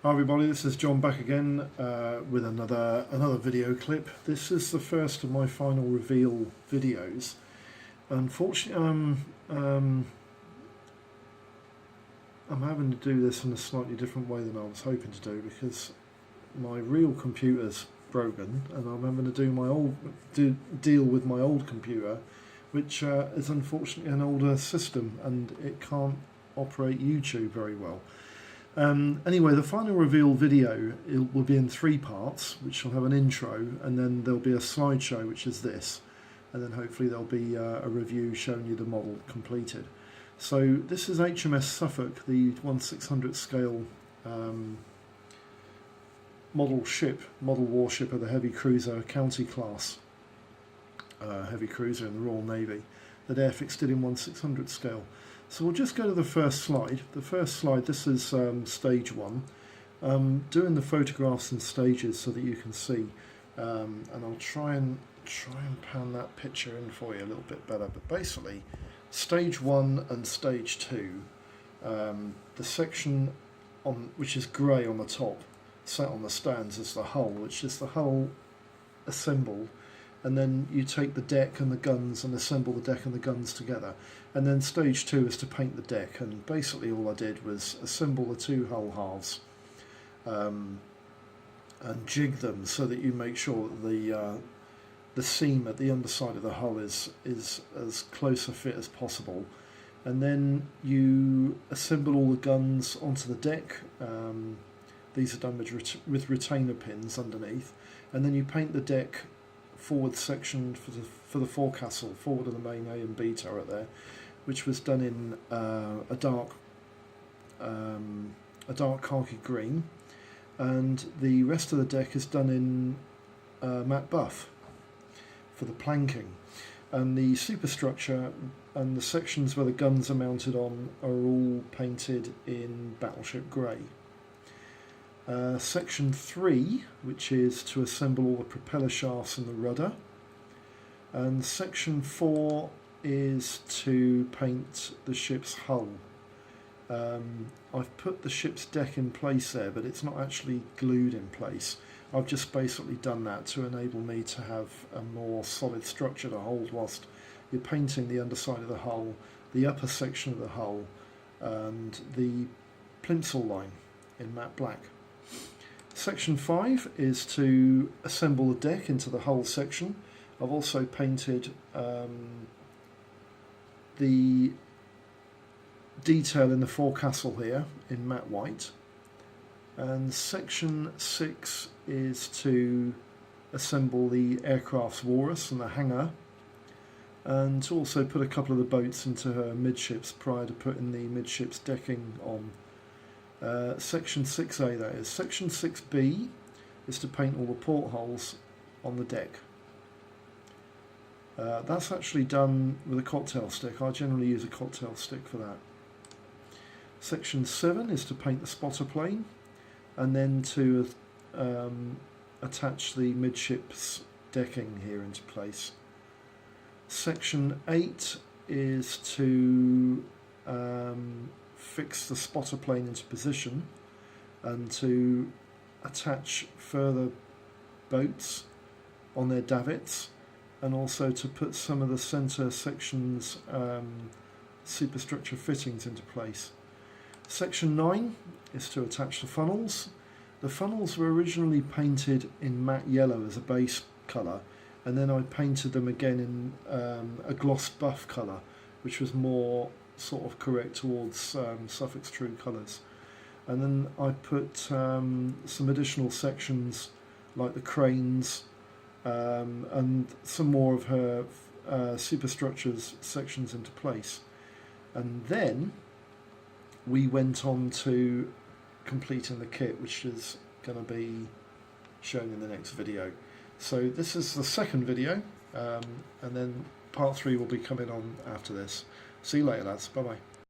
Hi everybody, this is John back again with another video clip. This is the first of my final reveal videos. Unfortunately, I'm having to do this in a slightly different way than I was hoping to do because my real computer's broken, and I'm having to deal with my old computer, which is unfortunately an older system and it can't operate YouTube very well. Anyway, the final reveal video will be in 3 parts, which will have an intro, and then there'll be a slideshow, which is this, and then hopefully there'll be a review showing you the model completed. So this is HMS Suffolk, the 1/600 scale model warship of the heavy cruiser County class heavy cruiser in the Royal Navy that Airfix did in 1/600 scale. So we'll just go to the first slide. The first slide, this is stage 1. Doing the photographs in stages so that you can see, and I'll try and pan that picture in for you a little bit better. But basically, stage 1 and stage 2, the section which is grey on the top, set on the stands, is the hull, which is the hull assembled. And then you take the deck and the guns and assemble the deck and the guns together. And then stage 2 is to paint the deck, and basically all I did was assemble the 2 hull halves and jig them so that you make sure that the seam at the underside of the hull is as close a fit as possible. And then you assemble all the guns onto the deck. These are done with retainer pins underneath, and then you paint the deck forward section for the forecastle, forward of the main A and B turret there, which was done in a dark khaki green, and the rest of the deck is done in matte buff for the planking, and the superstructure and the sections where the guns are mounted on are all painted in battleship grey. Section 3, which is to assemble all the propeller shafts and the rudder, and section 4 is to paint the ship's hull. I've put the ship's deck in place there, but it's not actually glued in place. I've just basically done that to enable me to have a more solid structure to hold whilst you're painting the underside of the hull, the upper section of the hull, and the plimsoll line in matte black. Section 5 is to assemble the deck into the hull section. I've also painted the detail in the forecastle here in matte white. And section 6 is to assemble the aircraft's walrus and the hangar, and to also put a couple of the boats into her midships prior to putting the midships decking on. Section 6A, that is. Section 6B is to paint all the portholes on the deck. That's actually done with a cocktail stick. I generally use a cocktail stick for that. Section 7 is to paint the spotter plane, and then to attach the midships decking here into place. Section 8 is to fix the spotter plane into position and to attach further boats on their davits, and also to put some of the centre sections superstructure fittings into place. Section 9 is to attach the funnels. The funnels were originally painted in matte yellow as a base colour, and then I painted them again in a gloss buff colour, which was more sort of correct towards Suffolk's true colours. And then I put some additional sections like the cranes and some more of her superstructures sections into place. And then we went on to completing the kit, which is going to be shown in the next video. So this is the second video, and then part 3 will be coming on after this. See you later, lads. Bye bye.